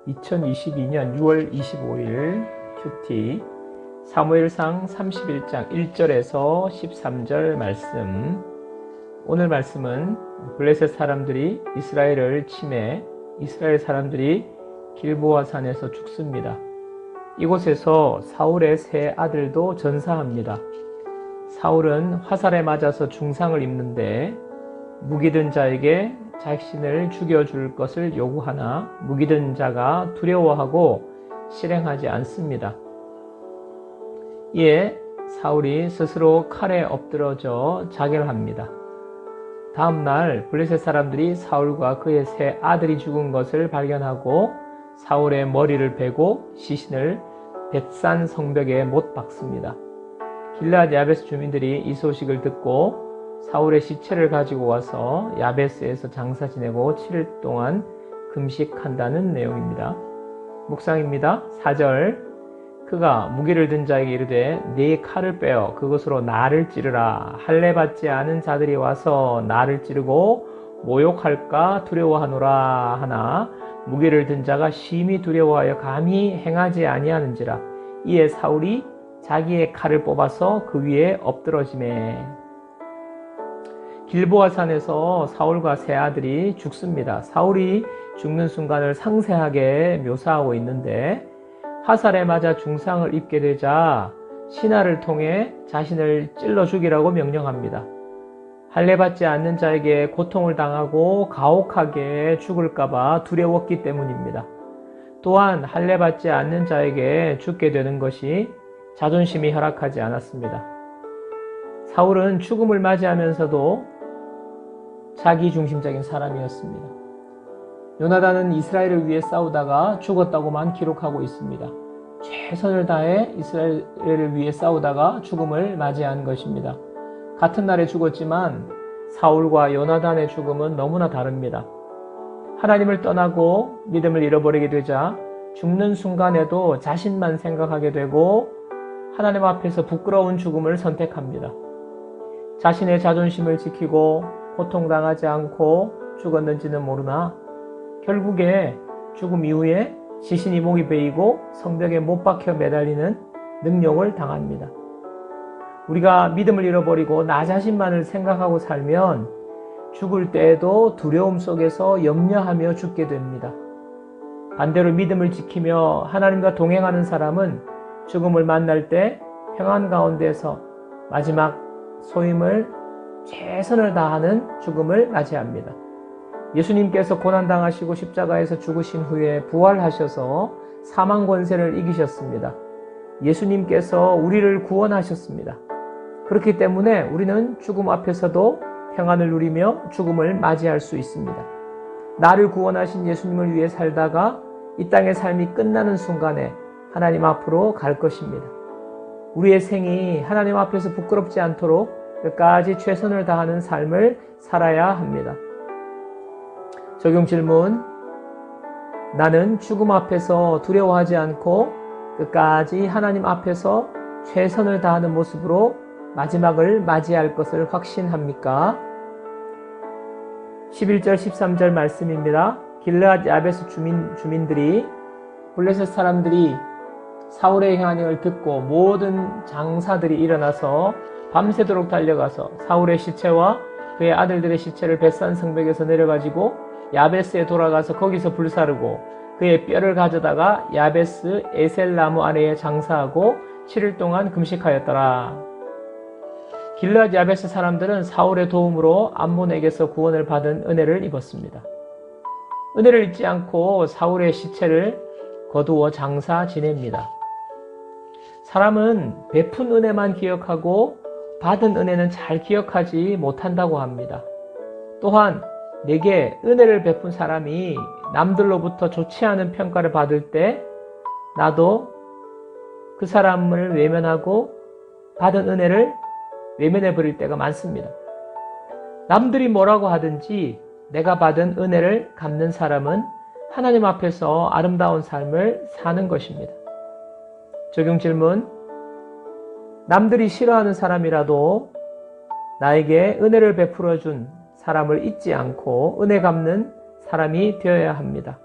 2022년 6월 25일 큐티 사무엘상 31장 1절에서 13절 말씀. 오늘 말씀은 블레셋 사람들이 이스라엘을 침해 이스라엘 사람들이 길보아 산에서 죽습니다. 이곳에서 사울의 세 아들도 전사합니다. 사울은 화살에 맞아서 중상을 입는데 무기든 자에게 자신을 죽여줄 것을 요구하나 무기든 자가 두려워하고 실행하지 않습니다. 이에 사울이 스스로 칼에 엎드러져 자결합니다. 다음 날 블레셋 사람들이 사울과 그의 세 아들이 죽은 것을 발견하고 사울의 머리를 베고 시신을 벳산 성벽에 못 박습니다. 길르앗 야베스 주민들이 이 소식을 듣고 사울의 시체를 가지고 와서 야베스에서 장사 지내고 7일 동안 금식한다는 내용입니다. 묵상입니다. 4절. 그가 무기를 든 자에게 이르되 네 칼을 빼어 그것으로 나를 찌르라. 할례 받지 않은 자들이 와서 나를 찌르고 모욕할까 두려워하노라 하나 무기를 든 자가 심히 두려워하여 감히 행하지 아니하는지라. 이에 사울이 자기의 칼을 뽑아서 그 위에 엎드러지매. 길보아 산에서 사울과 세 아들이 죽습니다. 사울이 죽는 순간을 상세하게 묘사하고 있는데 화살에 맞아 중상을 입게 되자 신하를 통해 자신을 찔러 죽이라고 명령합니다. 할례 받지 않는 자에게 고통을 당하고 가혹하게 죽을까봐 두려웠기 때문입니다. 또한 할례 받지 않는 자에게 죽게 되는 것이 자존심이 허락하지 않았습니다. 사울은 죽음을 맞이하면서도 자기중심적인 사람이었습니다. 요나단은 이스라엘을 위해 싸우다가 죽었다고만 기록하고 있습니다. 최선을 다해 이스라엘을 위해 싸우다가 죽음을 맞이한 것입니다. 같은 날에 죽었지만 사울과 요나단의 죽음은 너무나 다릅니다. 하나님을 떠나고 믿음을 잃어버리게 되자 죽는 순간에도 자신만 생각하게 되고 하나님 앞에서 부끄러운 죽음을 선택합니다. 자신의 자존심을 지키고 고통당하지 않고 죽었는지는 모르나 결국에 죽음 이후에 시신이 목이 베이고 성벽에 못 박혀 매달리는 능욕을 당합니다. 우리가 믿음을 잃어버리고 나 자신만을 생각하고 살면 죽을 때에도 두려움 속에서 염려하며 죽게 됩니다. 반대로 믿음을 지키며 하나님과 동행하는 사람은 죽음을 만날 때 평안 가운데서 마지막 소임을 최선을 다하는 죽음을 맞이합니다. 예수님께서 고난당하시고 십자가에서 죽으신 후에 부활하셔서 사망 권세를 이기셨습니다. 예수님께서 우리를 구원하셨습니다. 그렇기 때문에 우리는 죽음 앞에서도 평안을 누리며 죽음을 맞이할 수 있습니다. 나를 구원하신 예수님을 위해 살다가 이 땅의 삶이 끝나는 순간에 하나님 앞으로 갈 것입니다. 우리의 생이 하나님 앞에서 부끄럽지 않도록 끝까지 최선을 다하는 삶을 살아야 합니다. 적용 질문. 나는 죽음 앞에서 두려워하지 않고 끝까지 하나님 앞에서 최선을 다하는 모습으로 마지막을 맞이할 것을 확신합니까? 11절 13절 말씀입니다. 길르앗 야베스 주민들이 블레셋 사람들이 사울의 행한을 듣고 모든 장사들이 일어나서 밤새도록 달려가서 사울의 시체와 그의 아들들의 시체를 벳산 성벽에서 내려가지고 야베스에 돌아가서 거기서 불사르고 그의 뼈를 가져다가 야베스 에셀나무 아래에 장사하고 7일 동안 금식하였더라. 길르앗 야베스 사람들은 사울의 도움으로 암몬에게서 구원을 받은 은혜를 입었습니다. 은혜를 잊지 않고 사울의 시체를 거두어 장사 지냅니다. 사람은 베푼 은혜만 기억하고 받은 은혜는 잘 기억하지 못한다고 합니다. 또한 내게 은혜를 베푼 사람이 남들로부터 좋지 않은 평가를 받을 때 나도 그 사람을 외면하고 받은 은혜를 외면해 버릴 때가 많습니다. 남들이 뭐라고 하든지 내가 받은 은혜를 갚는 사람은 하나님 앞에서 아름다운 삶을 사는 것입니다. 적용 질문. 남들이 싫어하는 사람이라도 나에게 은혜를 베풀어 준 사람을 잊지 않고 은혜 갚는 사람이 되어야 합니다.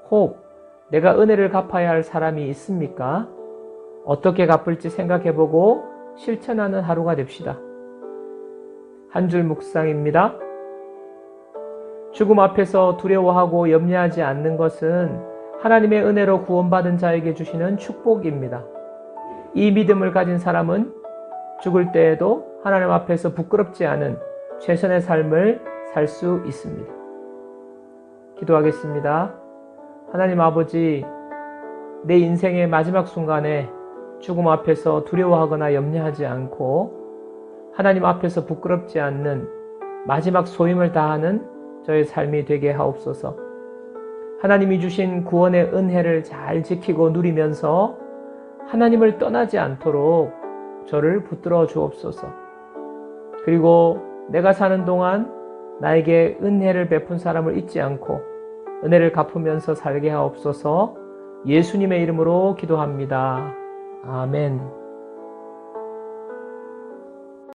혹 내가 은혜를 갚아야 할 사람이 있습니까? 어떻게 갚을지 생각해보고 실천하는 하루가 됩시다. 한 줄 묵상입니다. 죽음 앞에서 두려워하고 염려하지 않는 것은 하나님의 은혜로 구원받은 자에게 주시는 축복입니다. 이 믿음을 가진 사람은 죽을 때에도 하나님 앞에서 부끄럽지 않은 최선의 삶을 살 수 있습니다. 기도하겠습니다. 하나님 아버지, 내 인생의 마지막 순간에 죽음 앞에서 두려워하거나 염려하지 않고 하나님 앞에서 부끄럽지 않는 마지막 소임을 다하는 저의 삶이 되게 하옵소서. 하나님이 주신 구원의 은혜를 잘 지키고 누리면서 하나님을 떠나지 않도록 저를 붙들어 주옵소서. 그리고 내가 사는 동안 나에게 은혜를 베푼 사람을 잊지 않고 은혜를 갚으면서 살게 하옵소서. 예수님의 이름으로 기도합니다. 아멘.